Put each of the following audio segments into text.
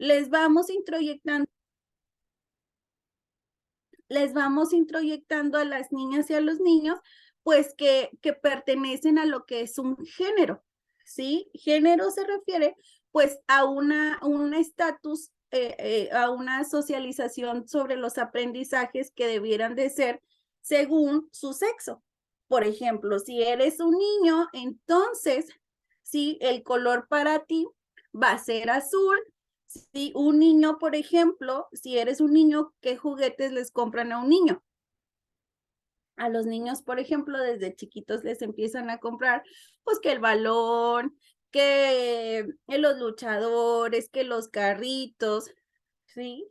les vamos introyectando a las niñas y a los niños, pues que pertenecen a lo que es un género, ¿sí? Género se refiere pues a un estatus, a una socialización sobre los aprendizajes que debieran de ser según su sexo. Por ejemplo, si eres un niño, entonces, sí, el color para ti va a ser azul. Si un niño, por ejemplo, si eres un niño, ¿qué juguetes les compran a un niño? A los niños, por ejemplo, desde chiquitos les empiezan a comprar, pues que el balón, que los luchadores, que los carritos, ¿sí?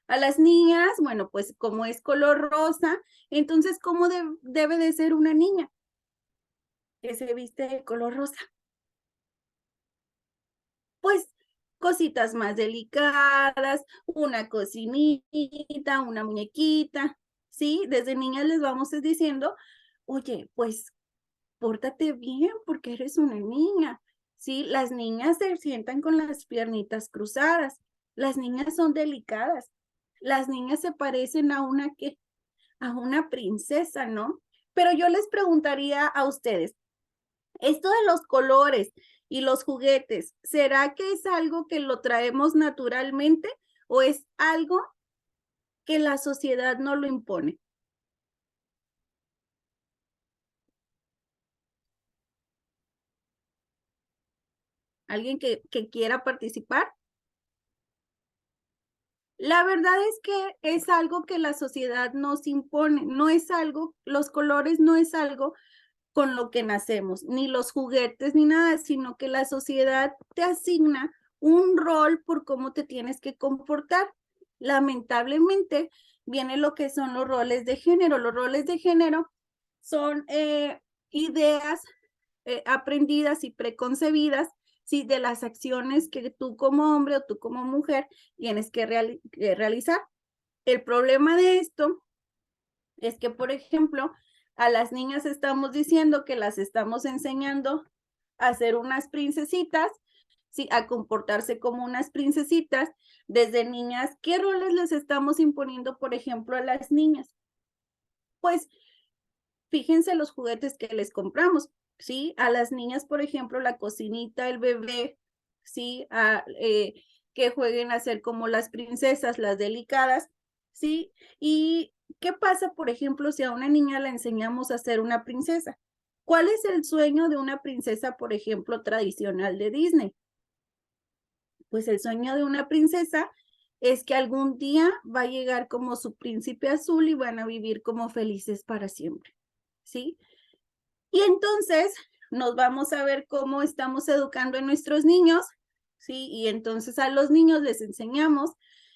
A las niñas, bueno, pues como es color rosa, entonces, ¿cómo debe de ser una niña que se viste de color rosa? Pues cositas más delicadas, una cocinita, una muñequita, ¿sí? Desde niñas les vamos diciendo, oye, pues pórtate bien porque eres una niña, ¿sí? Las niñas se sientan con las piernitas cruzadas, las niñas son delicadas, las niñas se parecen a una princesa, ¿no? Pero yo les preguntaría a ustedes, esto de los colores y los juguetes, ¿será que es algo que lo traemos naturalmente o es algo que la sociedad no lo impone? ¿Alguien que quiera participar? La verdad es que es algo que la sociedad nos impone, no es algo, los colores no es algo con lo que nacemos, ni los juguetes, ni nada, sino que la sociedad te asigna un rol por cómo te tienes que comportar. Lamentablemente, viene lo que son los roles de género. Los roles de género son ideas aprendidas y preconcebidas, ¿sí? De las acciones que tú como hombre o tú como mujer tienes que realizar. El problema de esto es que, por ejemplo, a las niñas estamos diciendo que las estamos enseñando a ser unas princesitas, ¿sí? A comportarse como unas princesitas desde niñas. ¿Qué roles les estamos imponiendo, por ejemplo, a las niñas? Pues fíjense los juguetes que les compramos, ¿sí? A las niñas, por ejemplo, la cocinita, el bebé, ¿sí? Que jueguen a ser como las princesas, las delicadas, ¿sí? ¿Y qué pasa, por ejemplo, si a una niña la enseñamos a ser una princesa? ¿Cuál es el sueño de una princesa, por ejemplo, tradicional de Disney? Pues el sueño de una princesa es que algún día va a llegar como su príncipe azul y van a vivir como felices para siempre, ¿sí? Y entonces nos vamos a ver cómo estamos educando a nuestros niños, ¿sí? Y entonces a los niños les enseñamos,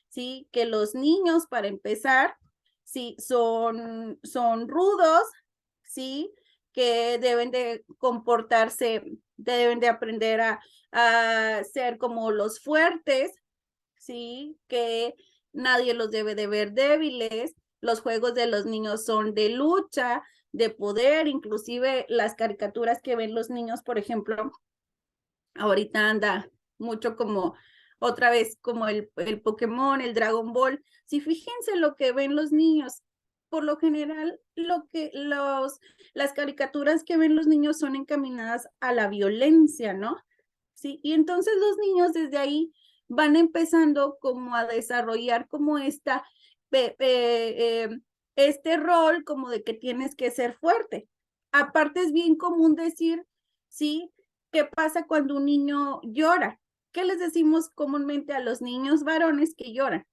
¿sí? Que los niños, para empezar, ¿sí? Son rudos, ¿sí? Que deben de comportarse, deben de aprender a ser como los fuertes, ¿sí? Que nadie los debe de ver débiles. Los juegos de los niños son de lucha, de poder, inclusive las caricaturas que ven los niños, por ejemplo, ahorita anda mucho como otra vez como el Pokémon, el Dragon Ball. Si fíjense lo que ven los niños, por lo general las caricaturas que ven los niños son encaminadas a la violencia, ¿no? Sí, y entonces los niños desde ahí van empezando como a desarrollar como este rol como de que tienes que ser fuerte. Aparte es bien común decir, sí, ¿qué pasa cuando un niño llora? ¿Qué les decimos comúnmente a los niños varones que lloran?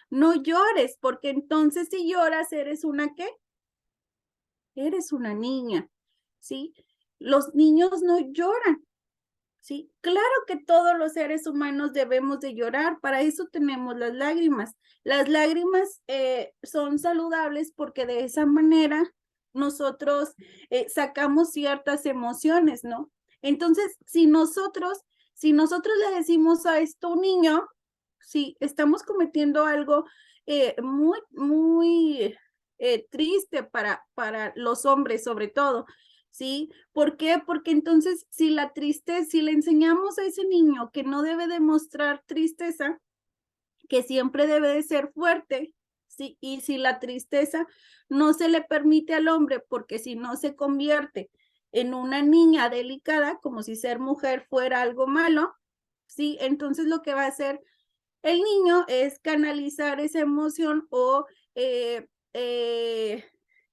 No llores, porque entonces si lloras, ¿eres una qué? Eres una niña, ¿sí? Los niños no lloran, ¿sí? Claro que todos los seres humanos debemos de llorar, para eso tenemos las lágrimas. Las lágrimas son saludables porque de esa manera nosotros sacamos ciertas emociones, ¿no? Entonces, si nosotros le decimos a esto un niño, sí, estamos cometiendo algo muy, muy triste para los hombres sobre todo, ¿sí? ¿Por qué? Porque entonces si la tristeza, si le enseñamos a ese niño que no debe demostrar tristeza, que siempre debe de ser fuerte, ¿sí? Y si la tristeza no se le permite al hombre, porque si no se convierte en una niña delicada, como si ser mujer fuera algo malo, ¿sí? Entonces lo que va a hacer el niño es canalizar esa emoción o eh, eh,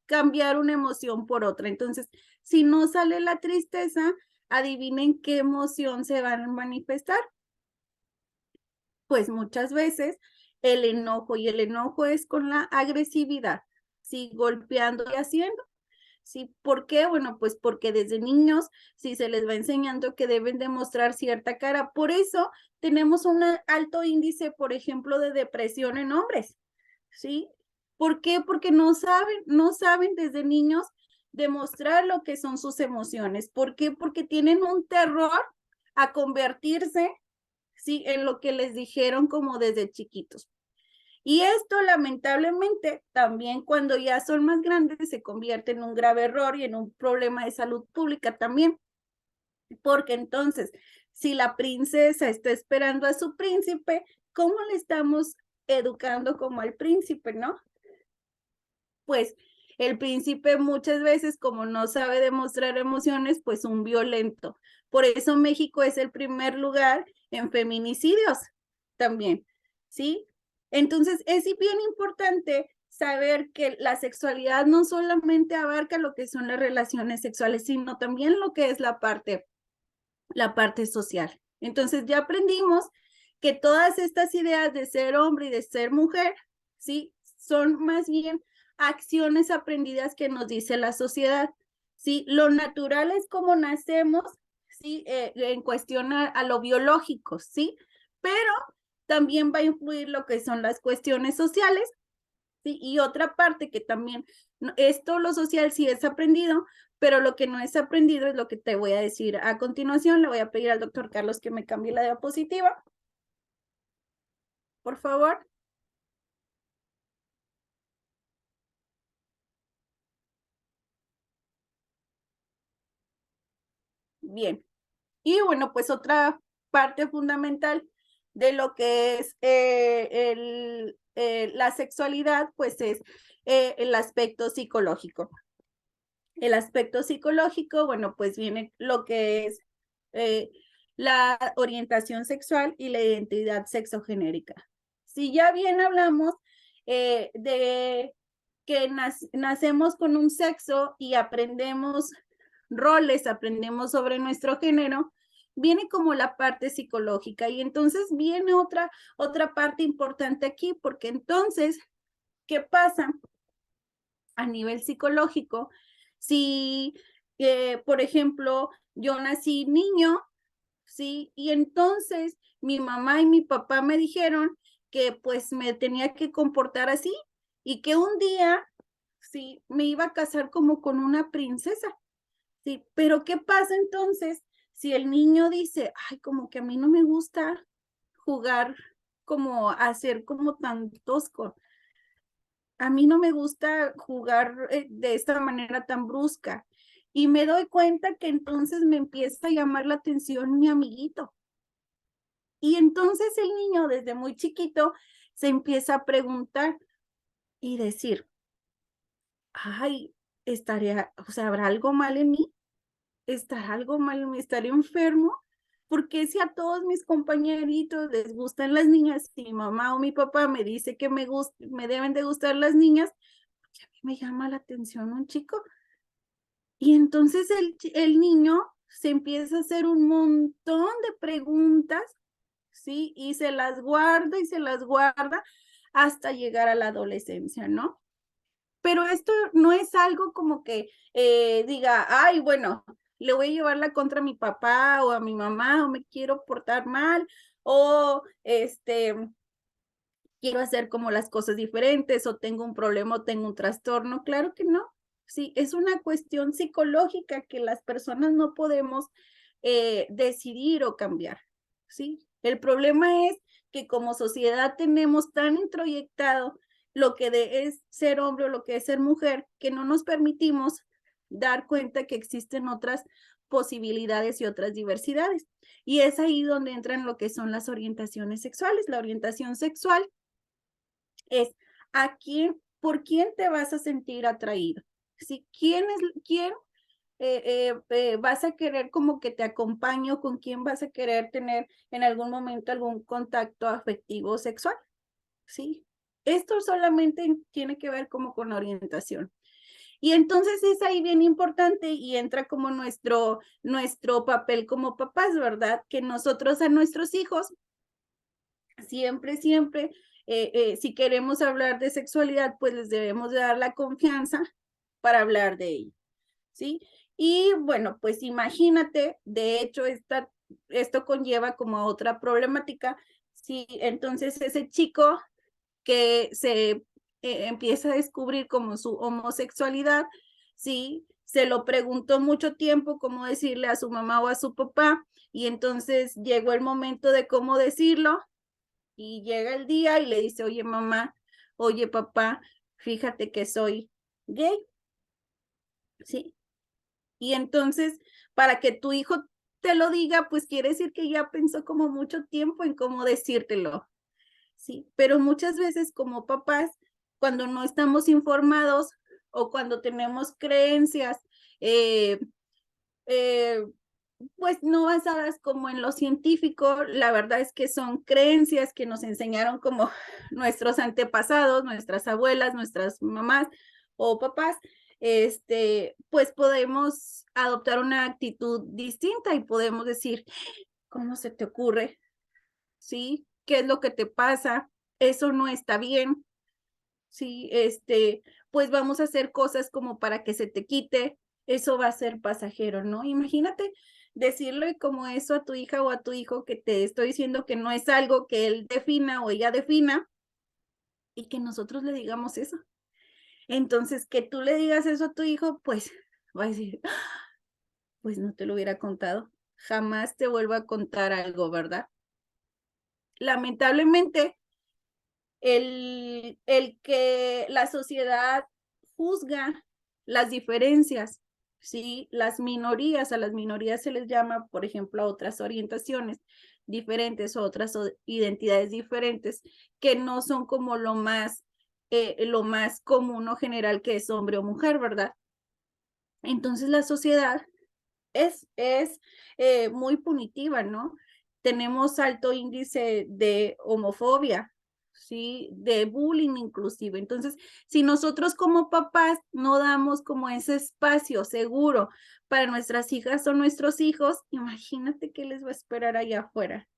cambiar una emoción por otra. Entonces, si no sale la tristeza, adivinen qué emoción se van a manifestar. Pues muchas veces el enojo, y el enojo es con la agresividad, ¿sí? Golpeando y haciendo. ¿Sí? ¿Por qué? Bueno, pues porque desde niños sí se les va enseñando que deben demostrar cierta cara. Por eso tenemos un alto índice, por ejemplo, de depresión en hombres, ¿sí? ¿Por qué? Porque no saben desde niños demostrar lo que son sus emociones. ¿Por qué? Porque tienen un terror a convertirse, ¿sí? En lo que les dijeron como desde chiquitos. Y esto lamentablemente también cuando ya son más grandes se convierte en un grave error y en un problema de salud pública también, porque entonces si la princesa está esperando a su príncipe, ¿cómo le estamos educando como al príncipe, no? Pues el príncipe muchas veces como no sabe demostrar emociones, pues un violento. Por eso México es el primer lugar en feminicidios también, ¿sí? Entonces es bien importante saber que la sexualidad no solamente abarca lo que son las relaciones sexuales, sino también lo que es la parte social. Entonces ya aprendimos que todas estas ideas de ser hombre y de ser mujer, ¿sí? Son más bien acciones aprendidas que nos dice la sociedad, ¿sí? Lo natural es como nacemos, ¿sí? En cuestión a lo biológico, ¿sí? Pero también va a influir lo que son las cuestiones sociales, ¿sí? Y otra parte que también, esto lo social sí es aprendido, pero lo que no es aprendido es lo que te voy a decir a continuación. Le voy a pedir al doctor Carlos que me cambie la diapositiva, por favor. Bien. Y bueno, pues otra parte fundamental de lo que es la sexualidad, pues es el aspecto psicológico. El aspecto psicológico, bueno, pues viene lo que es eh, la orientación sexual y la identidad sexogenérica. Si ya bien hablamos de que nacemos con un sexo y aprendemos roles, aprendemos sobre nuestro género, viene como la parte psicológica y entonces viene otra parte importante aquí, porque entonces, ¿qué pasa a nivel psicológico? Si, por ejemplo, yo nací niño, ¿sí? Y entonces mi mamá y mi papá me dijeron que pues me tenía que comportar así y que un día, sí, me iba a casar como con una princesa, ¿sí? Pero ¿qué pasa entonces si el niño dice, ay, como que a mí no me gusta jugar como a ser como tan tosco? A mí no me gusta jugar de esta manera tan brusca. Y me doy cuenta que entonces me empieza a llamar la atención mi amiguito. Y entonces el niño desde muy chiquito se empieza a preguntar y decir, ay, o sea, ¿habrá algo mal en mí? ¿Estará algo mal en mí? ¿Estaré enfermo? Porque si a todos mis compañeritos les gustan las niñas y mi mamá o mi papá me dice que me deben de gustar las niñas, a mí me llama la atención un chico. Y entonces el niño se empieza a hacer un montón de preguntas, ¿sí? Y se las guarda y se las guarda hasta llegar a la adolescencia, ¿no? Pero esto no es algo como que diga, ay, bueno, le voy a llevar la contra a mi papá o a mi mamá o me quiero portar mal o quiero hacer como las cosas diferentes o tengo un problema o tengo un trastorno. Claro que no. Sí, es una cuestión psicológica que las personas no podemos decidir o cambiar. ¿Sí? El problema es que como sociedad tenemos tan introyectado lo que es ser hombre o lo que es ser mujer que no nos permitimos dar cuenta que existen otras posibilidades y otras diversidades. Y es ahí donde entran lo que son las orientaciones sexuales. La orientación sexual es a quién, por quién te vas a sentir atraído. ¿Sí? ¿Quién vas a querer como que te acompañe o con quién vas a querer tener en algún momento algún contacto afectivo sexual? ¿Sí? Esto solamente tiene que ver como con orientación. Y entonces es ahí bien importante y entra como nuestro papel como papás, ¿verdad? Que nosotros a nuestros hijos siempre, si queremos hablar de sexualidad, pues les debemos de dar la confianza para hablar de ello, ¿sí? Y bueno, pues imagínate, de hecho, esto conlleva como a otra problemática, ¿sí? Entonces ese chico que se empieza a descubrir como su homosexualidad, ¿sí? Se lo preguntó mucho tiempo cómo decirle a su mamá o a su papá, y entonces llegó el momento de cómo decirlo, y llega el día y le dice, oye mamá, oye papá, fíjate que soy gay, ¿sí? Y entonces, para que tu hijo te lo diga, pues quiere decir que ya pensó como mucho tiempo en cómo decírtelo, ¿sí? Pero muchas veces como papás, cuando no estamos informados o cuando tenemos creencias, eh, eh, pues no basadas como en lo científico, la verdad es que son creencias que nos enseñaron como nuestros antepasados, nuestras abuelas, nuestras mamás o papás, pues podemos adoptar una actitud distinta y podemos decir, ¿cómo se te ocurre? ¿Sí? ¿Qué es lo que te pasa? Eso no está bien. Sí, pues vamos a hacer cosas como para que se te quite, eso va a ser pasajero, ¿no? Imagínate decirle como eso a tu hija o a tu hijo que te estoy diciendo que no es algo que él defina o ella defina y que nosotros le digamos eso. Entonces, que tú le digas eso a tu hijo, pues va a decir, "Ah, pues no te lo hubiera contado, jamás te vuelvo a contar algo, ¿verdad?" Lamentablemente, el que la sociedad juzga las diferencias, ¿sí? Las minorías, a las minorías se les llama, por ejemplo, a otras orientaciones diferentes o otras identidades diferentes que no son como lo más común o general que es hombre o mujer, ¿verdad? Entonces la sociedad es muy punitiva, ¿no? Tenemos alto índice de homofobia, ¿sí? De bullying inclusive. Entonces, si nosotros como papás no damos como ese espacio seguro para nuestras hijas o nuestros hijos, imagínate qué les va a esperar allá afuera,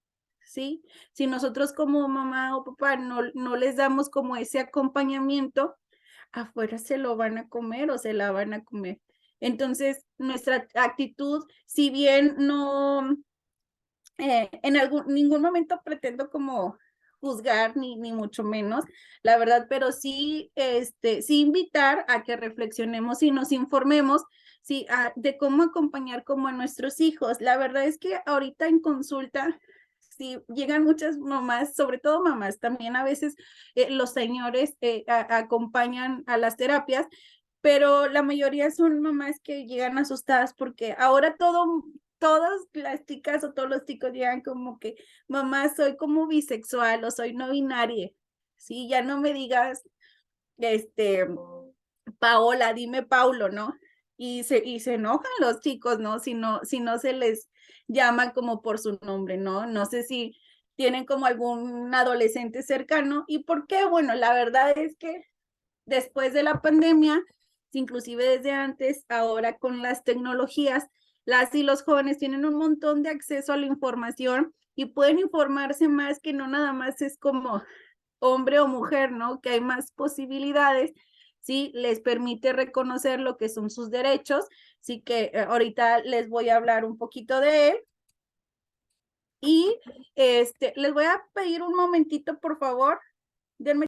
¿sí? Si nosotros como mamá o papá no les damos como ese acompañamiento, afuera se lo van a comer o se la van a comer. Entonces, nuestra actitud, si bien no, en ningún momento pretendo como juzgar, ni mucho menos, la verdad, pero sí, sí invitar a que reflexionemos y nos informemos, sí, de cómo acompañar como a nuestros hijos. La verdad es que ahorita en consulta, sí, llegan muchas mamás, sobre todo mamás, también a veces los señores acompañan a las terapias, pero la mayoría son mamás que llegan asustadas porque ahora todas las chicas o todos los chicos llegan como que, mamá, soy como bisexual o soy no binaria, sí, ya no me digas, este, Paola, dime Paulo, ¿no? Y se enojan los chicos, ¿no? Si no se les llama como por su nombre, ¿no? No sé si tienen como algún adolescente cercano. ¿Y por qué? Bueno, la verdad es que después de la pandemia, inclusive desde antes, ahora con las tecnologías, las y los jóvenes tienen un montón de acceso a la información y pueden informarse más, que no nada más es como hombre o mujer, ¿no? Que hay más posibilidades, ¿sí? Les permite reconocer lo que son sus derechos, sí que ahorita les voy a hablar un poquito de él. Y les voy a pedir un momentito, por favor, denme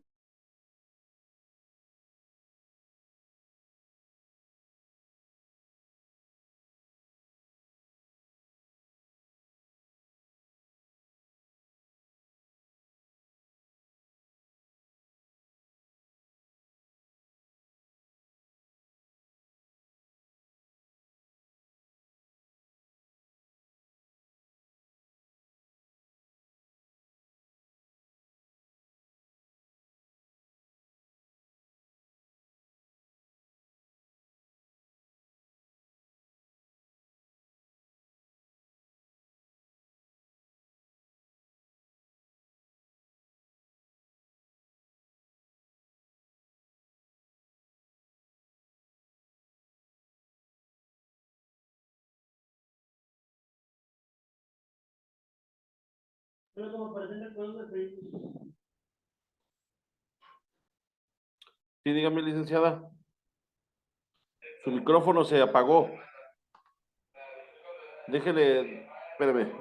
Sí, dígame, licenciada. Su micrófono se apagó. Déjele, espérame.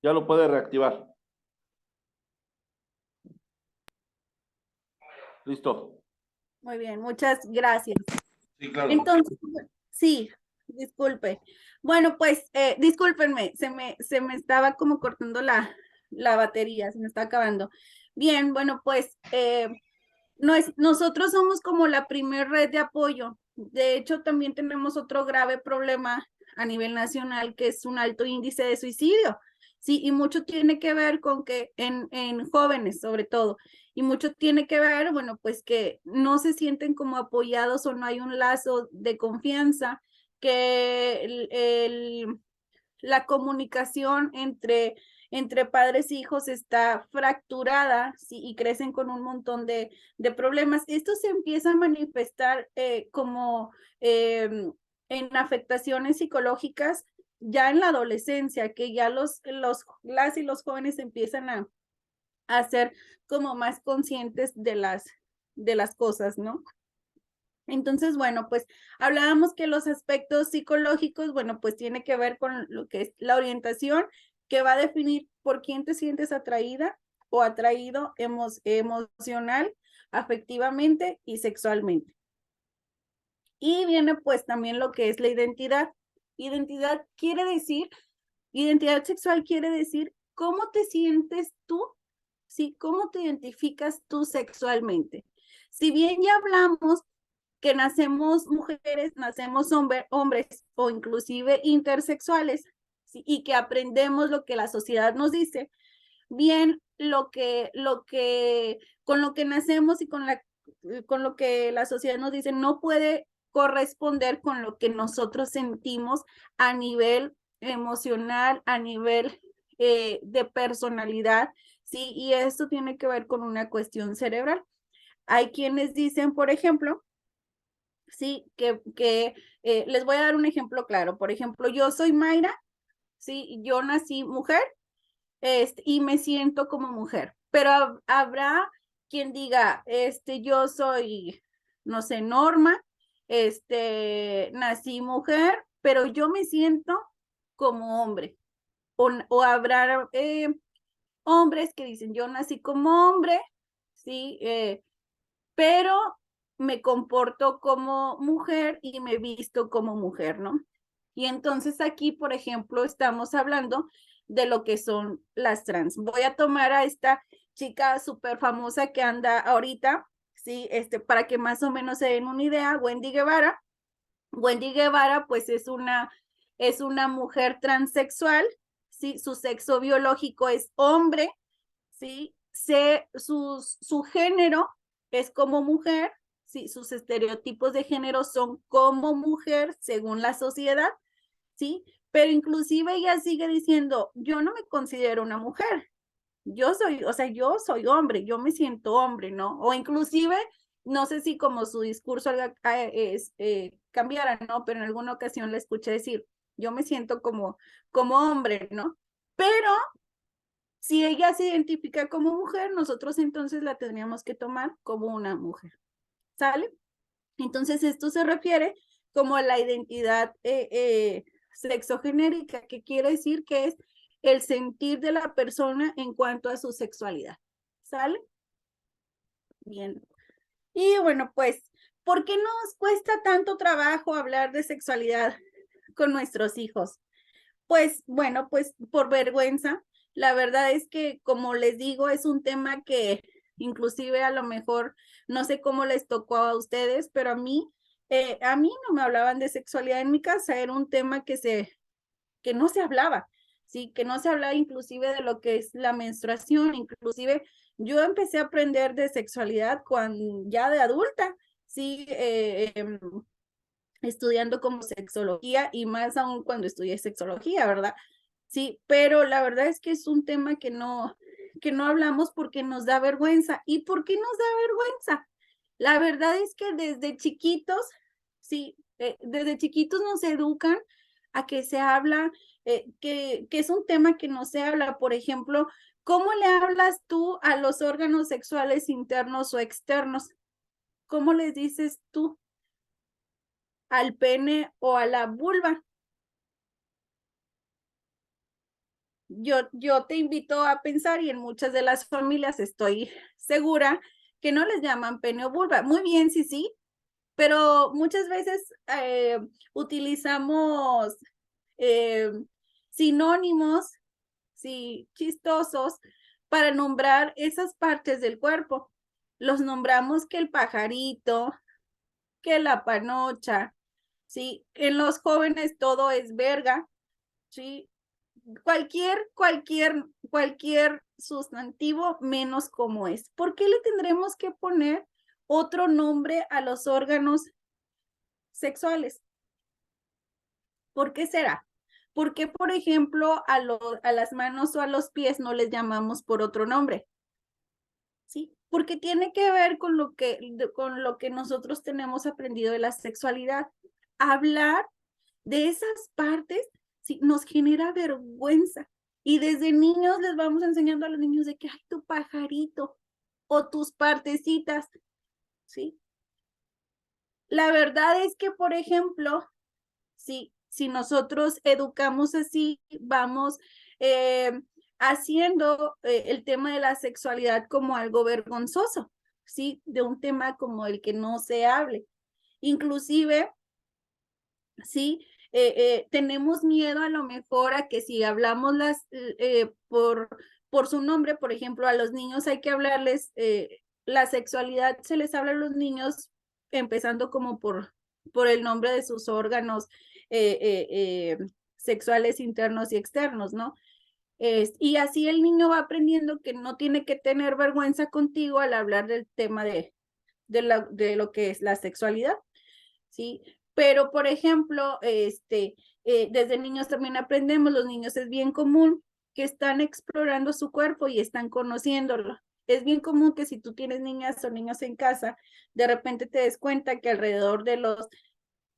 Ya lo puede reactivar. Listo. Muy bien, muchas gracias. Sí, claro. Entonces, sí, disculpe. Bueno, pues, discúlpenme, se me estaba como cortando la batería, se me está acabando. Bien, bueno, pues, nosotros somos como la primer red de apoyo. De hecho, también tenemos otro grave problema a nivel nacional, que es un alto índice de suicidio. Sí, y mucho tiene que ver con que en jóvenes, sobre todo, y mucho tiene que ver, bueno, pues que no se sienten como apoyados o no hay un lazo de confianza, que la comunicación entre padres e hijos está fracturada, ¿sí? Y crecen con un montón de problemas. Esto se empieza a manifestar como en afectaciones psicológicas ya en la adolescencia, que ya las y los jóvenes empiezan a ser como más conscientes de las cosas, ¿no? Entonces, bueno, pues hablábamos que los aspectos psicológicos, bueno, pues tiene que ver con lo que es la orientación, que va a definir por quién te sientes atraída o atraído emocional, afectivamente y sexualmente. Y viene pues también lo que es la identidad. Identidad quiere decir, identidad sexual quiere decir cómo te sientes tú, ¿sí? ¿Cómo te identificas tú sexualmente? Si bien ya hablamos que nacemos mujeres, nacemos hombres o inclusive intersexuales, ¿sí? Y que aprendemos lo que la sociedad nos dice, bien con lo que nacemos y con lo que la sociedad nos dice no puede corresponder con lo que nosotros sentimos a nivel emocional, a nivel de personalidad, ¿sí? Y esto tiene que ver con una cuestión cerebral. Hay quienes dicen, por ejemplo, sí, les voy a dar un ejemplo claro. Por ejemplo, yo soy Mayra, sí, yo nací mujer, y me siento como mujer, pero habrá quien diga, yo soy, no sé, Norma, nací mujer, pero yo me siento como hombre. O habrá hombres que dicen, yo nací como hombre, sí, pero me comporto como mujer y me visto como mujer, ¿no? Y entonces aquí, por ejemplo, estamos hablando de lo que son las trans. Voy a tomar a esta chica súper famosa que anda ahorita, ¿sí? Para que más o menos se den una idea, Wendy Guevara. Wendy Guevara, pues es una mujer transexual, ¿sí? Su sexo biológico es hombre, ¿sí? Su género es como mujer, ¿sí? Sus estereotipos de género son como mujer según la sociedad, ¿sí? Pero inclusive ella sigue diciendo, yo no me considero una mujer, yo soy hombre, yo me siento hombre, ¿no? O inclusive, no sé si como su discurso cambiara, ¿no? Pero en alguna ocasión le escuché decir, yo me siento como hombre, ¿no? Pero si ella se identifica como mujer, nosotros entonces la tendríamos que tomar como una mujer, ¿sale? Entonces esto se refiere como a la identidad sexogenérica, que quiere decir que es el sentir de la persona en cuanto a su sexualidad, ¿sale? Bien. Y bueno, pues, ¿por qué nos cuesta tanto trabajo hablar de sexualidad con nuestros hijos? Pues bueno, pues por vergüenza. La verdad es que, como les digo, es un tema que inclusive a lo mejor no sé cómo les tocó a ustedes, pero a mí no me hablaban de sexualidad en mi casa, era un tema que no se hablaba, sí, que no se hablaba inclusive de lo que es la menstruación, inclusive yo empecé a aprender de sexualidad cuando ya de adulta, sí, estudiando como sexología y más aún cuando estudié sexología, ¿verdad? Sí, pero la verdad es que es un tema que no hablamos porque nos da vergüenza. ¿Y por qué nos da vergüenza? La verdad es que desde chiquitos, sí, Desde chiquitos nos educan a que se habla, que es un tema que no se habla. Por ejemplo, ¿cómo le hablas tú a los órganos sexuales internos o externos? ¿Cómo les dices tú al pene o a la vulva? Yo te invito a pensar, y en muchas de las familias estoy segura que no les llaman pene o vulva. Muy bien, sí, sí, pero muchas veces utilizamos eh, sinónimos, sí, chistosos, para nombrar esas partes del cuerpo. Los nombramos que el pajarito, que la panocha, ¿sí? En los jóvenes todo es verga, ¿sí? Cualquier sustantivo menos como es. ¿Por qué le tendremos que poner otro nombre a los órganos sexuales? ¿Por qué será? ¿Por qué, por ejemplo, a las manos o a los pies no les llamamos por otro nombre? ¿Sí? Porque tiene que ver con con lo que nosotros tenemos aprendido de la sexualidad. Hablar de esas partes, sí, nos genera vergüenza. Y desde niños les vamos enseñando a los niños de que, ay, tu pajarito o tus partecitas, ¿sí? La verdad es que, por ejemplo, si nosotros educamos así, vamos eh, haciendo el tema de la sexualidad como algo vergonzoso, ¿sí? De un tema como el que no se hable. Inclusive, ¿sí? Tenemos miedo a lo mejor a que si hablamos por su nombre, por ejemplo, a los niños hay que hablarles, la sexualidad se les habla a los niños empezando como por el nombre de sus órganos eh, eh, eh, sexuales internos y externos, ¿no? Y así el niño va aprendiendo que no tiene que tener vergüenza contigo al hablar del tema de lo que es la sexualidad, ¿sí? Pero, por ejemplo, desde niños también aprendemos, los niños es bien común que están explorando su cuerpo y están conociéndolo. Es bien común que si tú tienes niñas o niños en casa, de repente te des cuenta que alrededor de los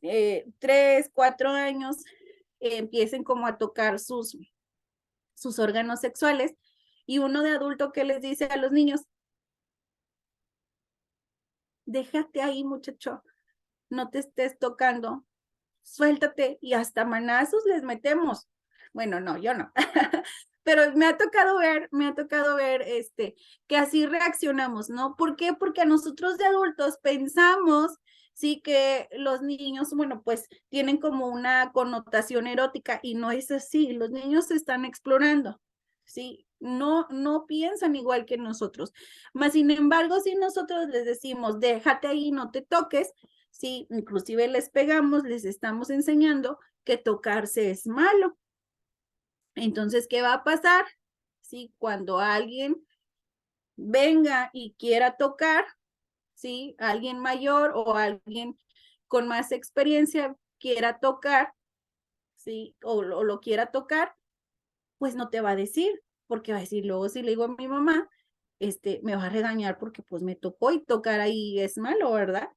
3, 4 años empiecen como a tocar sus órganos sexuales, y uno de adulto que les dice a los niños, déjate ahí, muchacho, no te estés tocando, suéltate, y hasta manazos les metemos. Bueno, no, yo no. Pero me ha tocado ver que así reaccionamos, ¿no? ¿Por qué? Porque a nosotros de adultos pensamos, sí, que los niños, bueno, pues tienen como una connotación erótica, y no es así. Los niños se están explorando, sí, no piensan igual que nosotros. Mas, sin embargo, si nosotros les decimos, déjate ahí, no te toques, sí, inclusive les pegamos, les estamos enseñando que tocarse es malo. Entonces, ¿qué va a pasar? Sí, cuando alguien venga y quiera tocar, sí, alguien mayor o alguien con más experiencia quiera tocar, sí, o lo quiera tocar, pues no te va a decir, porque va a decir, luego si le digo a mi mamá, me va a regañar porque pues me tocó, y tocar ahí es malo, ¿verdad?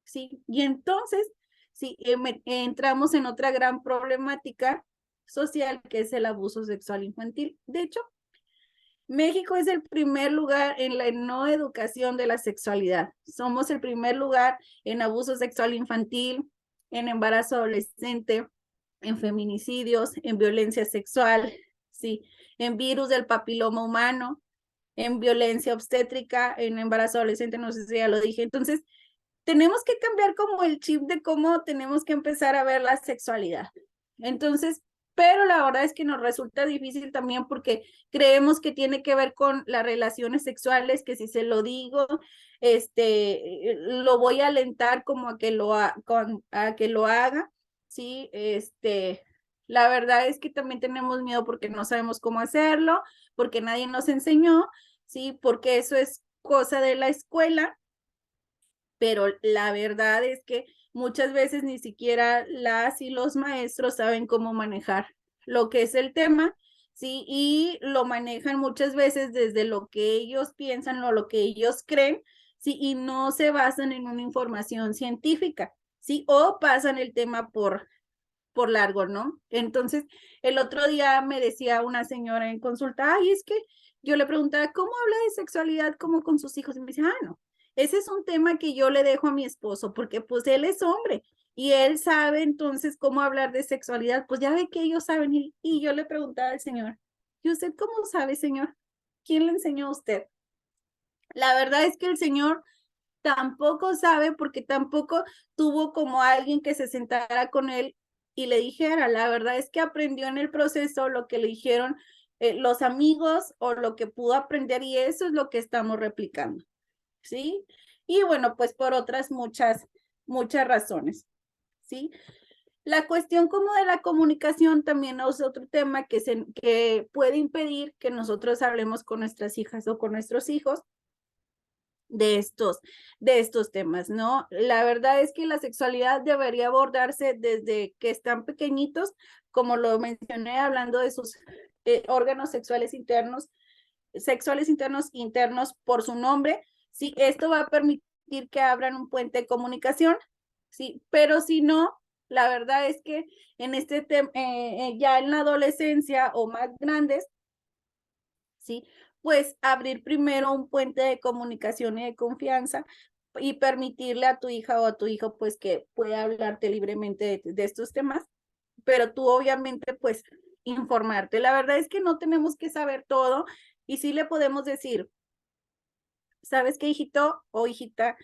Sí, y entonces, sí, entramos en otra gran problemática social, que es el abuso sexual infantil. De hecho, México es el primer lugar en la no educación de la sexualidad. Somos el primer lugar en abuso sexual infantil, en embarazo adolescente, en feminicidios, en violencia sexual, sí, en virus del papiloma humano, en violencia obstétrica, en embarazo adolescente, no sé si ya lo dije. Entonces, tenemos que cambiar como el chip de cómo tenemos que empezar a ver la sexualidad. Entonces, pero la verdad es que nos resulta difícil también porque creemos que tiene que ver con las relaciones sexuales, que si se lo digo, lo voy a alentar como a que a que lo haga, ¿sí? La verdad es que también tenemos miedo porque no sabemos cómo hacerlo, porque nadie nos enseñó, ¿sí? Porque eso es cosa de la escuela, pero la verdad es que muchas veces ni siquiera las y los maestros saben cómo manejar lo que es el tema, ¿sí? Y lo manejan muchas veces desde lo que ellos piensan o lo que ellos creen, ¿sí? Y no se basan en una información científica, ¿sí? O pasan el tema por largo, ¿no? Entonces, el otro día me decía una señora en consulta, ay, es que yo le preguntaba, ¿cómo habla de sexualidad como con sus hijos? Y me dice, no, ese es un tema que yo le dejo a mi esposo, porque pues él es hombre y él sabe entonces cómo hablar de sexualidad, pues ya ve que ellos saben. Y yo le preguntaba al señor, ¿y usted cómo sabe, señor? ¿Quién le enseñó a usted? La verdad es que el señor tampoco sabe porque tampoco tuvo como alguien que se sentara con él y le dijera. La verdad es que aprendió en el proceso lo que le dijeron los amigos o lo que pudo aprender, y eso es lo que estamos replicando, ¿sí? Y bueno, pues por otras muchas razones, ¿sí? La cuestión como de la comunicación también es otro tema que puede impedir que nosotros hablemos con nuestras hijas o con nuestros hijos de estos temas, ¿no? La verdad es que la sexualidad debería abordarse desde que están pequeñitos, como lo mencioné, hablando de sus órganos sexuales internos por su nombre. Sí, esto va a permitir que abran un puente de comunicación, sí, pero si no, la verdad es que en este tema, ya en la adolescencia o más grandes, ¿sí? Pues abrir primero un puente de comunicación y de confianza y permitirle a tu hija o a tu hijo pues que pueda hablarte libremente de estos temas, pero tú obviamente pues informarte. La verdad es que no tenemos que saber todo y sí le podemos decir, ¿sabes qué, hijito o hijita?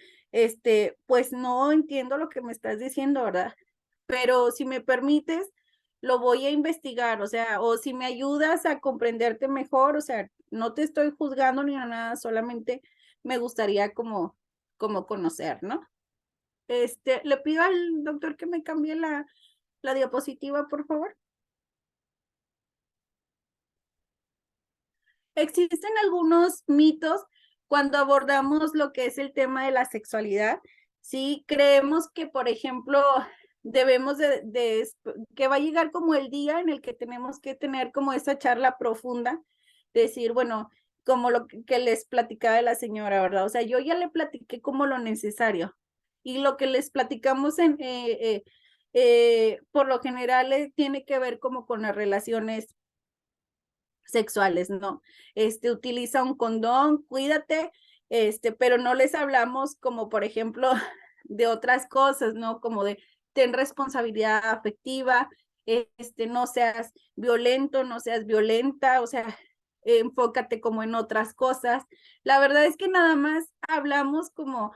Pues no entiendo lo que me estás diciendo, ¿verdad? Pero si me permites, lo voy a investigar, o sea, o si me ayudas a comprenderte mejor, o sea, no te estoy juzgando ni nada, solamente me gustaría como conocer, ¿no? Le pido al doctor que me cambie la diapositiva, por favor. Existen algunos mitos cuando abordamos lo que es el tema de la sexualidad. Sí, creemos que, por ejemplo, debemos que va a llegar como el día en el que tenemos que tener como esa charla profunda, decir, bueno, como lo que les platicaba de la señora, ¿verdad? O sea, yo ya le platiqué como lo necesario y lo que les platicamos por lo general tiene que ver como con las relaciones sexuales, ¿no? Utiliza un condón, cuídate, pero no les hablamos como, por ejemplo, de otras cosas, ¿no? Como de ten responsabilidad afectiva, no seas violento, no seas violenta, o sea, enfócate como en otras cosas. La verdad es que nada más hablamos como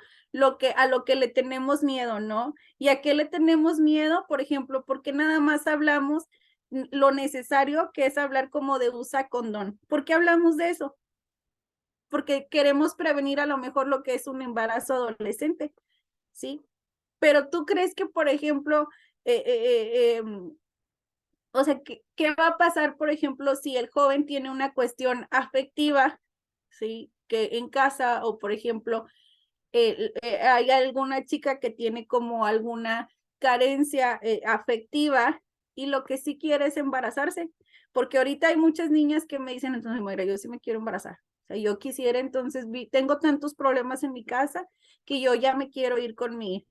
a lo que le tenemos miedo, ¿no? ¿Y a qué le tenemos miedo? Por ejemplo, porque nada más hablamos lo necesario que es hablar como de usa condón. ¿Por qué hablamos de eso? Porque queremos prevenir a lo mejor lo que es un embarazo adolescente, ¿sí? Pero tú crees que, por ejemplo, o sea, ¿qué va a pasar, por ejemplo, si el joven tiene una cuestión afectiva, ¿sí? Que en casa o, por ejemplo, hay alguna chica que tiene como alguna carencia afectiva y lo que sí quiere es embarazarse, porque ahorita hay muchas niñas que me dicen, entonces, Moira, yo sí me quiero embarazar. O sea, yo quisiera, entonces, tengo tantos problemas en mi casa que yo ya me quiero ir con mi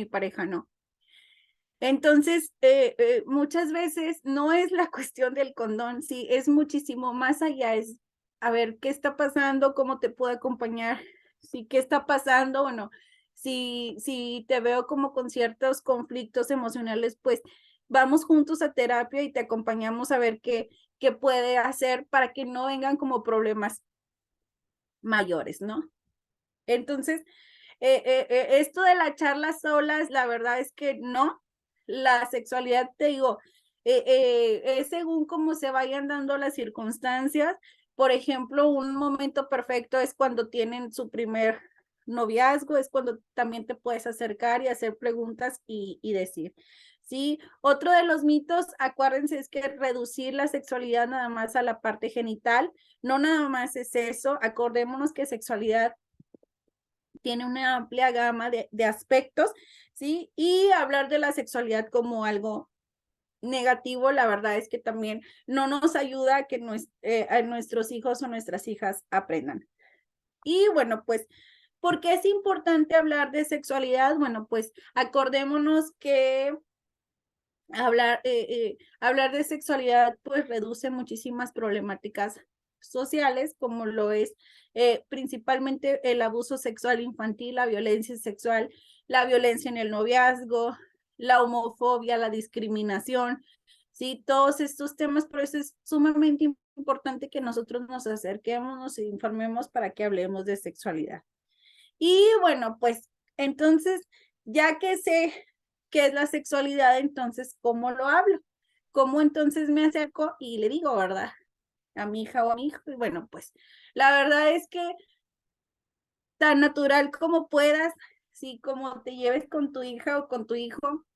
pareja, ¿no? Entonces, muchas veces no es la cuestión del condón, sí, es muchísimo más allá, es a ver qué está pasando, cómo te puedo acompañar, sí, qué está pasando, bueno, si te veo como con ciertos conflictos emocionales, pues vamos juntos a terapia y te acompañamos a ver qué puede hacer para que no vengan como problemas mayores, ¿no? Entonces, esto de la charla solas, la verdad es que no. La sexualidad, te digo, es según cómo se vayan dando las circunstancias. Por ejemplo, un momento perfecto es cuando tienen su primer noviazgo, es cuando también te puedes acercar y hacer preguntas y decir. Sí, otro de los mitos, acuérdense, es que reducir la sexualidad nada más a la parte genital, no nada más es eso, acordémonos que sexualidad tiene una amplia gama de aspectos, ¿sí? Y hablar de la sexualidad como algo negativo, la verdad es que también no nos ayuda a que a nuestros hijos o nuestras hijas aprendan. Y bueno, pues ¿Por qué es importante hablar de sexualidad? Bueno, pues acordémonos que hablar de sexualidad pues reduce muchísimas problemáticas sociales, como lo es principalmente el abuso sexual infantil, la violencia sexual, la violencia en el noviazgo, la homofobia, la discriminación, ¿sí? Todos estos temas, por eso es sumamente importante que nosotros nos acerquemos, nos informemos para que hablemos de sexualidad. Y bueno, pues entonces, ya que sé qué es la sexualidad, entonces, ¿cómo lo hablo? ¿Cómo entonces me acerco y le digo, verdad? A mi hija o a mi hijo. Y bueno, pues la verdad es que tan natural como puedas, sí, como te lleves con tu hija o con tu hijo,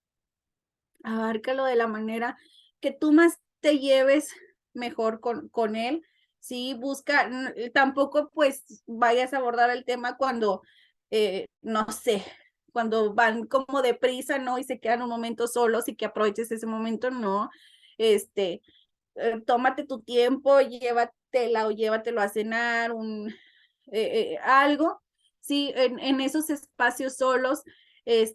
abárcalo de la manera que tú más te lleves mejor con él, sí, busca, tampoco pues vayas a abordar el tema cuando, no sé, cuando van como deprisa, ¿no? Y se quedan un momento solos y que aproveches ese momento, no, este, tómate tu tiempo, llévatela o llévatelo a cenar, algo, sí, en esos espacios solos,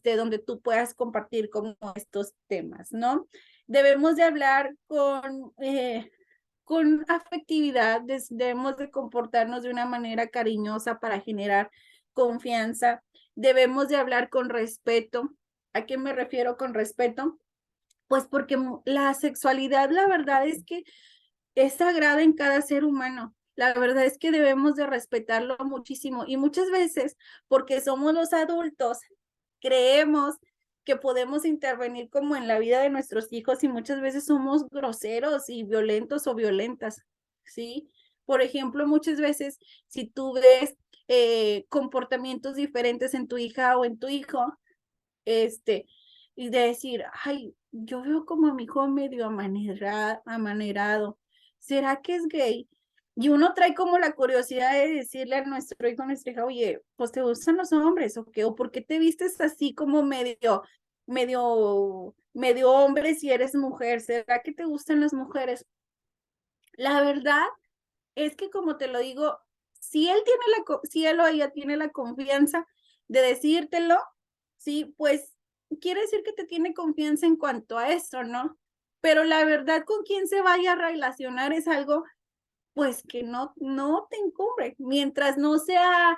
donde tú puedas compartir como estos temas, ¿no? Debemos de hablar con afectividad, debemos de comportarnos de una manera cariñosa para generar confianza, debemos de hablar con respeto. ¿A qué me refiero con respeto? Pues porque la sexualidad, la verdad es que es sagrada en cada ser humano. La verdad es que debemos de respetarlo muchísimo y muchas veces, porque somos los adultos, creemos que podemos intervenir como en la vida de nuestros hijos y muchas veces somos groseros y violentos o violentas, ¿sí? Por ejemplo, muchas veces si tú ves comportamientos diferentes en tu hija o en tu hijo, este, y de decir, ay, yo veo como a mi hijo medio amanerado, ¿será que es gay? Y uno trae como la curiosidad de decirle a nuestro hijo, a nuestra hija, oye, pues te gustan los hombres, ¿o qué? ¿O por qué te vistes así como medio hombre si eres mujer? ¿Será que te gustan las mujeres? La verdad es que como te lo digo, si él o ella tiene la confianza de decírtelo, sí, pues quiere decir que te tiene confianza en cuanto a eso, ¿no? Pero la verdad con quién se vaya a relacionar es algo, pues que no te encumbre, mientras no sea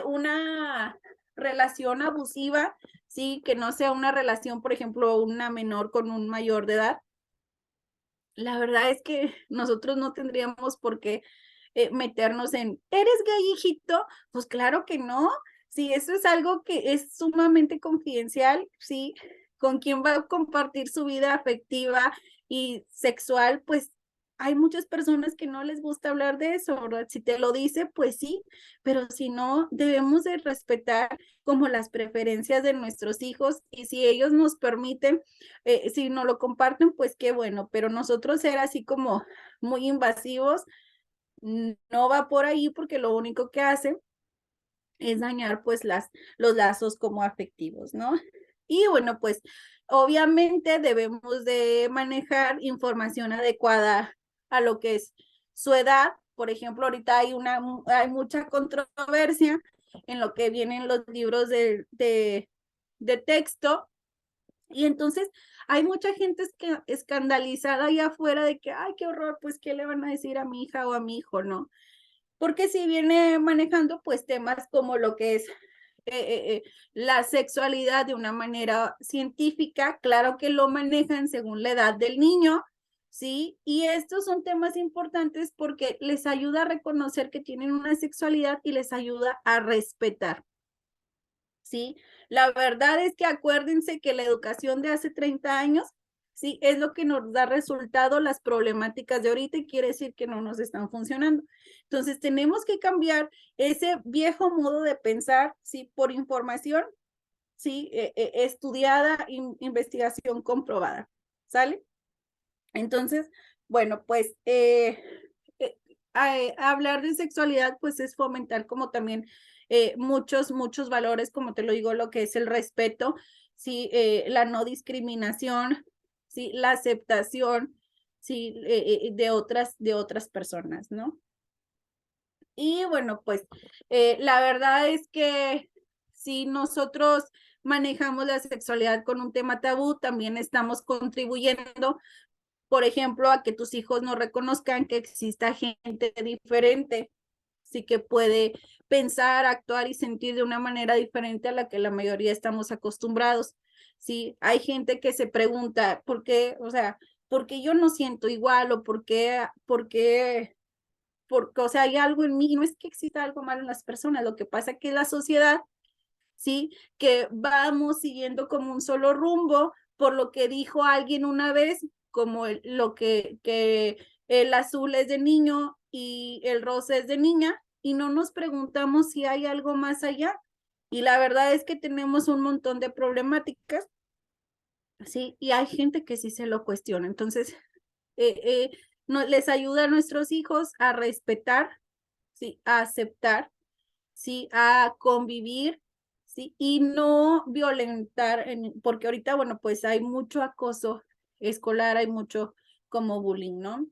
una relación abusiva, sí, que no sea una relación, por ejemplo, una menor con un mayor de edad. La verdad es que nosotros no tendríamos por qué meternos en, ¿eres gay, hijito? Pues claro que no. Si eso es algo que es sumamente confidencial, sí, con quien va a compartir su vida afectiva y sexual, pues hay muchas personas que no les gusta hablar de eso, ¿verdad? Si te lo dice, pues sí, pero si no, debemos de respetar como las preferencias de nuestros hijos y si ellos nos permiten, si no lo comparten, pues qué bueno, pero nosotros ser así como muy invasivos, no va por ahí porque lo único que hace es dañar pues los lazos como afectivos, ¿no? Y bueno, pues obviamente debemos de manejar información adecuada a lo que es su edad. Por ejemplo, ahorita hay mucha controversia en lo que vienen los libros de texto y entonces hay mucha gente escandalizada allá afuera de que, ay, qué horror, pues, ¿qué le van a decir a mi hija o a mi hijo, no? Porque si viene manejando, pues, temas como lo que es la sexualidad de una manera científica, claro que lo manejan según la edad del niño, ¿sí? Y estos son temas importantes porque les ayuda a reconocer que tienen una sexualidad y les ayuda a respetar. ¿Sí? La verdad es que acuérdense que la educación de hace 30 años, sí, es lo que nos da resultado las problemáticas de ahorita y quiere decir que no nos están funcionando. Entonces, tenemos que cambiar ese viejo modo de pensar, sí, por información, sí, estudiada, investigación comprobada, ¿sale? Entonces, bueno, pues hablar de sexualidad, pues es fomentar como también muchos valores, como te lo digo, lo que es el respeto, sí, la no discriminación, sí, la aceptación, sí, de otras personas, ¿no? Y bueno, pues la verdad es que si nosotros manejamos la sexualidad con un tema tabú, también estamos contribuyendo, por ejemplo, a que tus hijos no reconozcan que exista gente diferente, sí que puede pensar, actuar y sentir de una manera diferente a la que la mayoría estamos acostumbrados. Sí, hay gente que se pregunta, ¿por qué? O sea, ¿por qué yo no siento igual? ¿O porque, o sea, hay algo en mí? No es que exista algo malo en las personas, lo que pasa es que la sociedad, sí, que vamos siguiendo como un solo rumbo, por lo que dijo alguien una vez, como lo que el azul es de niño y el rosa es de niña, y no nos preguntamos si hay algo más allá. Y la verdad es que tenemos un montón de problemáticas, sí, y hay gente que sí se lo cuestiona. Entonces, no, les ayuda a nuestros hijos a respetar, sí, a aceptar, sí, a convivir, sí, y no violentar, porque ahorita, bueno, pues hay mucho acoso escolar, hay mucho como bullying, ¿no?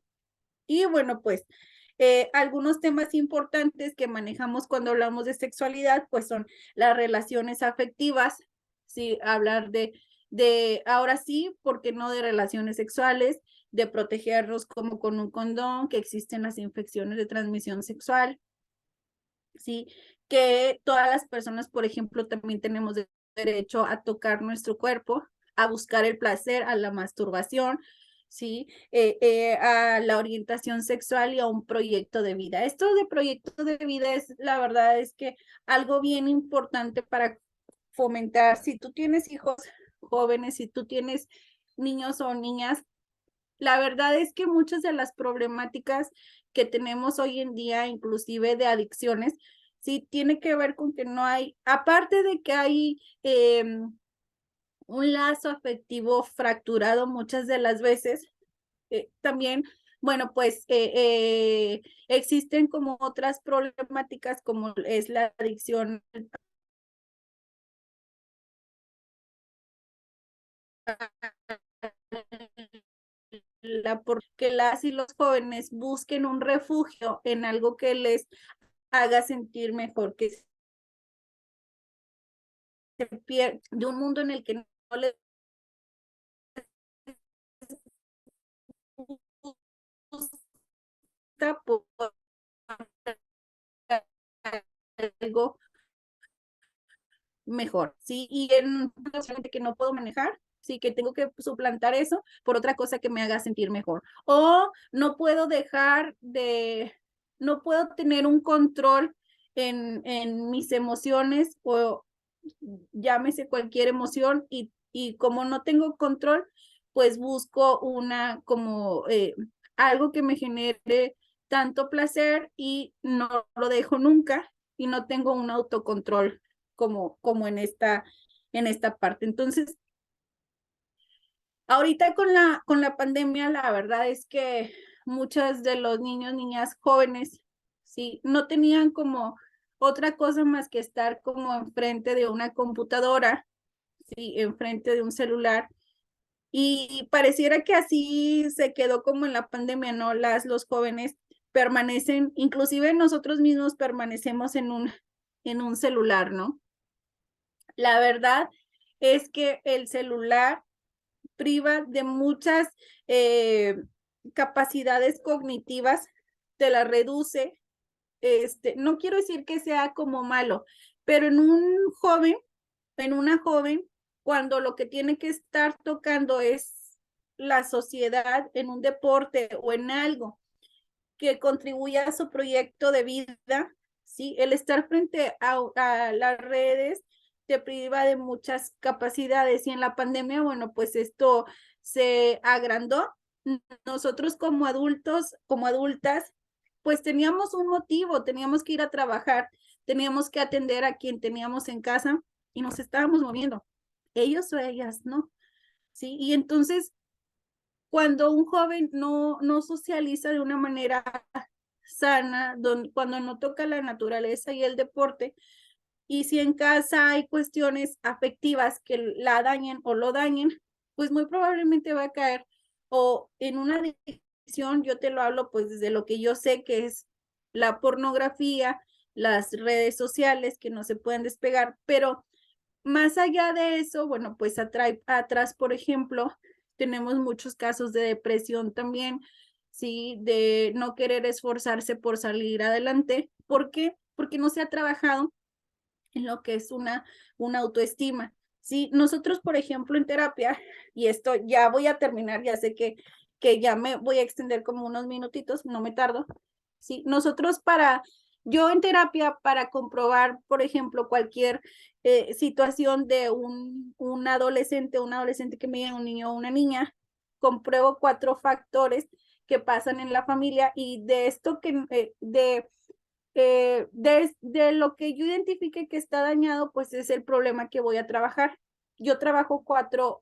Y bueno, pues algunos temas importantes que manejamos cuando hablamos de sexualidad, pues son las relaciones afectivas, sí, hablar ahora sí, porque no de relaciones sexuales, de protegernos como con un condón, que existen las infecciones de transmisión sexual, sí, que todas las personas, por ejemplo, también tenemos derecho a tocar nuestro cuerpo, a buscar el placer, a la masturbación, sí, a la orientación sexual y a un proyecto de vida. Esto de proyecto de vida es, la verdad es que algo bien importante para fomentar, si tú tienes hijos jóvenes, si tú tienes niños o niñas, la verdad es que muchas de las problemáticas que tenemos hoy en día, inclusive de adicciones, sí tiene que ver con que no hay, aparte de que hay un lazo afectivo fracturado muchas de las veces, también, bueno, pues existen como otras problemáticas como es la adicción porque las y los jóvenes busquen un refugio en algo que les haga sentir mejor, que se pierde de un mundo en el que no les gusta por algo mejor, ¿sí? Y en que no puedo manejar, sí, que tengo que suplantar eso por otra cosa que me haga sentir mejor. O no puedo no puedo tener un control en mis emociones o llámese cualquier emoción y como no tengo control, pues busco una como algo que me genere tanto placer y no lo dejo nunca y no tengo un autocontrol como en esta parte. Entonces, ahorita con la pandemia, la verdad es que muchos de los niños, niñas jóvenes, sí, no tenían como otra cosa más que estar como enfrente de una computadora, sí, enfrente de un celular. Y pareciera que así se quedó como en la pandemia, ¿no? Los jóvenes permanecen, inclusive nosotros mismos permanecemos en un celular, ¿no? La verdad es que el celular priva de muchas eh, capacidades cognitivas, te la reduce. No quiero decir que sea como malo, pero en una joven, cuando lo que tiene que estar tocando es la sociedad en un deporte o en algo que contribuya a su proyecto de vida, ¿sí? El estar frente a las redes te priva de muchas capacidades y en la pandemia, bueno, pues esto se agrandó. Nosotros como adultos, como adultas, pues teníamos un motivo, teníamos que ir a trabajar, teníamos que atender a quien teníamos en casa y nos estábamos moviendo. Ellos o ellas, ¿no? Sí, y entonces cuando un joven no socializa de una manera sana, cuando no toca la naturaleza y el deporte, y si en casa hay cuestiones afectivas que la dañen o lo dañen, pues muy probablemente va a caer o en una adicción, yo te lo hablo pues desde lo que yo sé que es la pornografía, las redes sociales que no se pueden despegar, pero más allá de eso, bueno, pues atrás, por ejemplo, tenemos muchos casos de depresión también, ¿sí? De no querer esforzarse por salir adelante. ¿Por qué? Porque no se ha trabajado en lo que es una autoestima. ¿Sí? Nosotros, por ejemplo, en terapia, y esto ya voy a terminar, ya sé que ya me voy a extender como unos minutitos, no me tardo. ¿Sí? Yo en terapia, para comprobar, por ejemplo, cualquier situación de un adolescente que me diga un niño o una niña, compruebo 4 factores que pasan en la familia y de esto de lo que yo identifique que está dañado, pues es el problema que voy a trabajar. Yo trabajo 4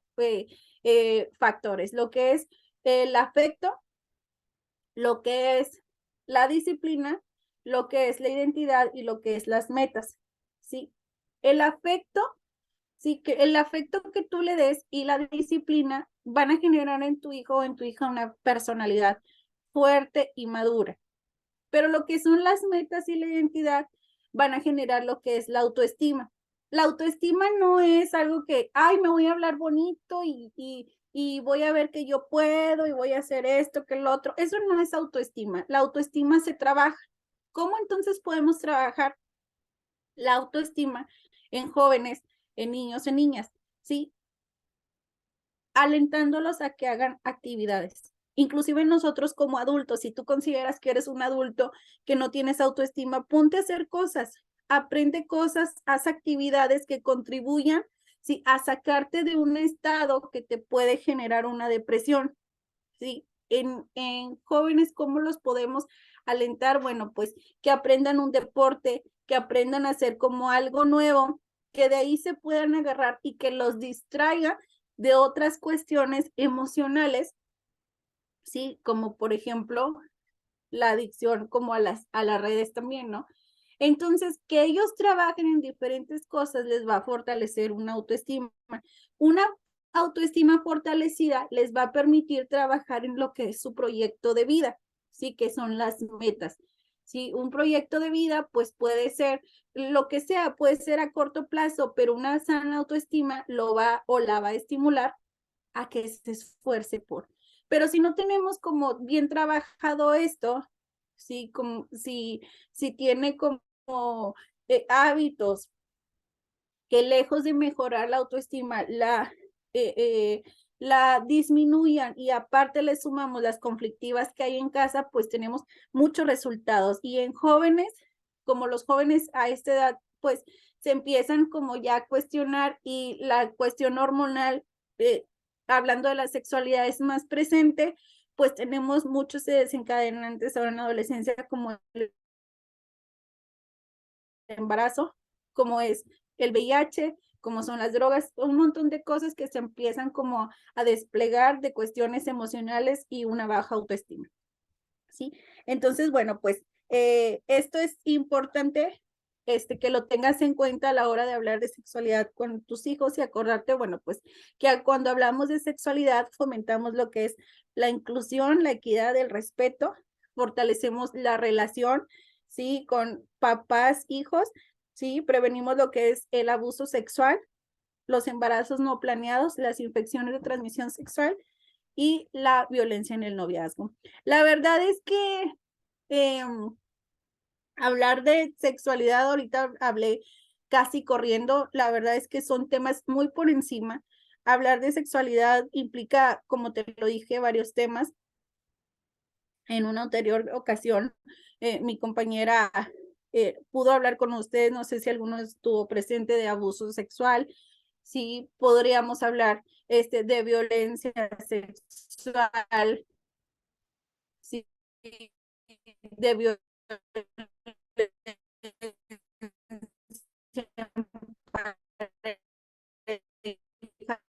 factores, lo que es el afecto, lo que es la disciplina, lo que es la identidad y lo que es las metas, ¿sí? El afecto, sí, que el afecto que tú le des y la disciplina van a generar en tu hijo o en tu hija una personalidad fuerte y madura. Pero lo que son las metas y la identidad van a generar lo que es la autoestima. La autoestima no es algo que, ay, me voy a hablar bonito y voy a ver que yo puedo y voy a hacer esto, que lo otro. Eso no es autoestima. La autoestima se trabaja. ¿Cómo entonces podemos trabajar la autoestima en jóvenes, en niños, en niñas? ¿Sí? Alentándolos a que hagan actividades. Inclusive nosotros como adultos, si tú consideras que eres un adulto que no tienes autoestima, ponte a hacer cosas, aprende cosas, haz actividades que contribuyan, ¿sí? A sacarte de un estado que te puede generar una depresión, ¿sí? En jóvenes, ¿cómo los podemos alentar? Bueno, pues que aprendan un deporte, que aprendan a hacer como algo nuevo, que de ahí se puedan agarrar y que los distraiga de otras cuestiones emocionales, ¿sí? Como por ejemplo la adicción como a las redes también, ¿no? Entonces, que ellos trabajen en diferentes cosas les va a fortalecer una autoestima. Una autoestima fortalecida les va a permitir trabajar en lo que es su proyecto de vida, ¿sí? Que son las metas. ¿Sí? Un proyecto de vida, pues puede ser lo que sea, puede ser a corto plazo, pero una sana autoestima lo va o la va a estimular a que se esfuerce por. Pero si no tenemos como bien trabajado esto, ¿sí? Como si tiene como hábitos que lejos de mejorar la autoestima, eh, eh, la disminuyan y aparte le sumamos las conflictivas que hay en casa, pues tenemos muchos resultados. Y en jóvenes, como los jóvenes a esta edad, pues se empiezan como ya a cuestionar y la cuestión hormonal, hablando de la sexualidad, es más presente, pues tenemos muchos desencadenantes ahora en la adolescencia como el embarazo, como es el VIH, como son las drogas, un montón de cosas que se empiezan como a desplegar de cuestiones emocionales y una baja autoestima, ¿sí? Entonces, bueno, pues esto es importante que lo tengas en cuenta a la hora de hablar de sexualidad con tus hijos y acordarte, bueno, pues que cuando hablamos de sexualidad fomentamos lo que es la inclusión, la equidad, el respeto, fortalecemos la relación, ¿sí? Con papás, hijos, ¿sí? Prevenimos lo que es el abuso sexual, los embarazos no planeados, las infecciones de transmisión sexual y la violencia en el noviazgo. La verdad es que eh, hablar de sexualidad, ahorita hablé casi corriendo, la verdad es que son temas muy por encima. Hablar de sexualidad implica, como te lo dije, varios temas. En una anterior ocasión, mi compañera pudo hablar con ustedes, no sé si alguno estuvo presente de abuso sexual, sí podríamos hablar de violencia sexual, sí, de violencia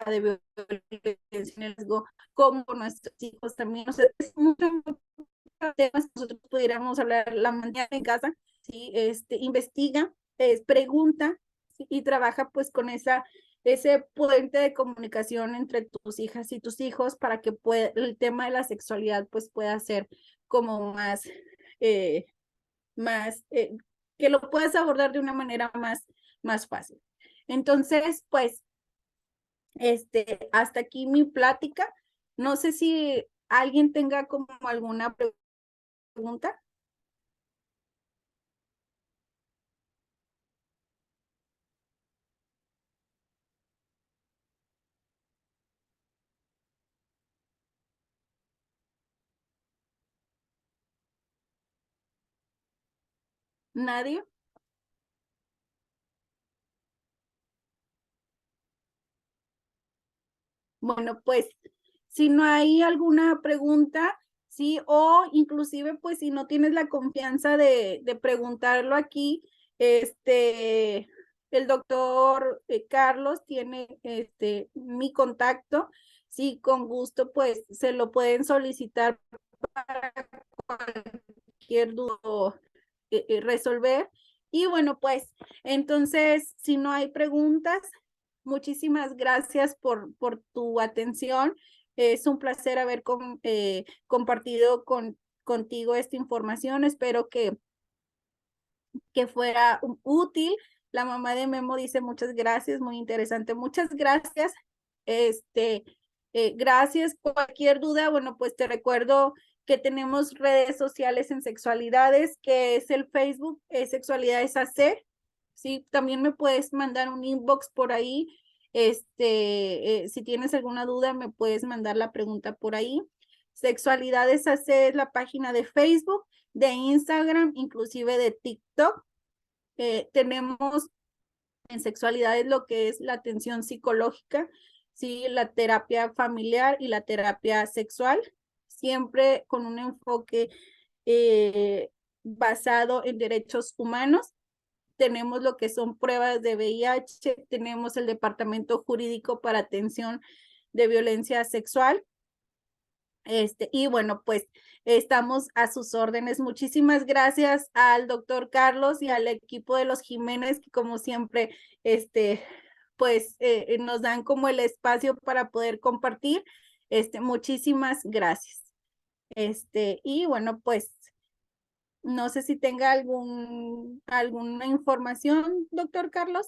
de violencia en el riesgo, como nuestros hijos también. O sea, es mucho temas que nosotros pudiéramos hablar la mañana en casa, ¿sí? Investiga, pregunta, ¿sí? Y trabaja pues con ese puente de comunicación entre tus hijas y tus hijos para que el tema de la sexualidad pues pueda ser como más que lo puedas abordar de una manera más fácil. Entonces, pues, hasta aquí mi plática. No sé si alguien tenga como alguna pregunta. ¿Nadie? Bueno, pues si no hay alguna pregunta, sí, o inclusive pues si no tienes la confianza de preguntarlo aquí, el doctor Carlos tiene mi contacto, sí, con gusto pues se lo pueden solicitar para cualquier duda resolver. Y bueno, pues entonces, si no hay preguntas, muchísimas gracias por tu atención. Es un placer haber compartido contigo esta información. Espero que fuera útil. La mamá de Memo dice muchas gracias, muy interesante. Muchas gracias. Este, gracias. Cualquier duda, bueno, pues te recuerdo que tenemos redes sociales en sexualidades, que es el Facebook, Sexualidades AC. Sí, también me puedes mandar un inbox por ahí. Si tienes alguna duda, me puedes mandar la pregunta por ahí. Sexualidades AC es la página de Facebook, de Instagram, inclusive de TikTok. Tenemos en sexualidades lo que es la atención psicológica, ¿sí? La terapia familiar y la terapia sexual, siempre con un enfoque basado en derechos humanos. Tenemos lo que son pruebas de VIH, tenemos el departamento jurídico para atención de violencia sexual. Y bueno, pues estamos a sus órdenes. Muchísimas gracias al doctor Carlos y al equipo de los Jiménez, que como siempre, pues nos dan como el espacio para poder compartir. Muchísimas gracias. Y bueno, pues no sé si tenga alguna información, doctor Carlos.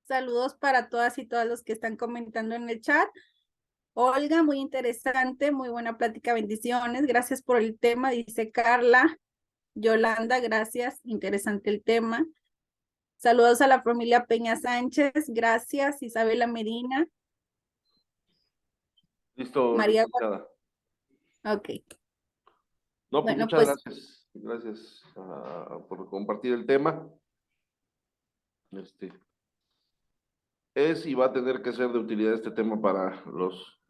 Saludos para todas y todos los que están comentando en el chat. Olga, muy interesante, muy buena plática, bendiciones. Gracias por el tema, dice Carla. Yolanda, gracias, interesante el tema. Saludos a la familia Peña Sánchez, gracias. Isabela Medina. Listo, María. licenciada. Ok. No, pues Bueno, muchas pues gracias. Gracias por compartir el tema. Es y va a tener que ser de utilidad este tema para los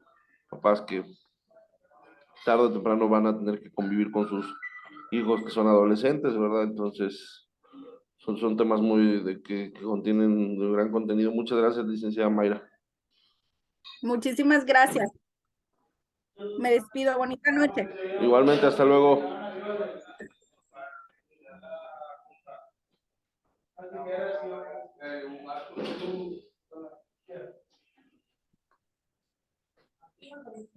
papás que tarde o temprano van a tener que convivir con sus hijos que son adolescentes, ¿verdad? Entonces, son temas muy que contienen de gran contenido. Muchas gracias, licenciada Mayra. muchísimas gracias. Me despido, bonita noche. Igualmente, hasta luego.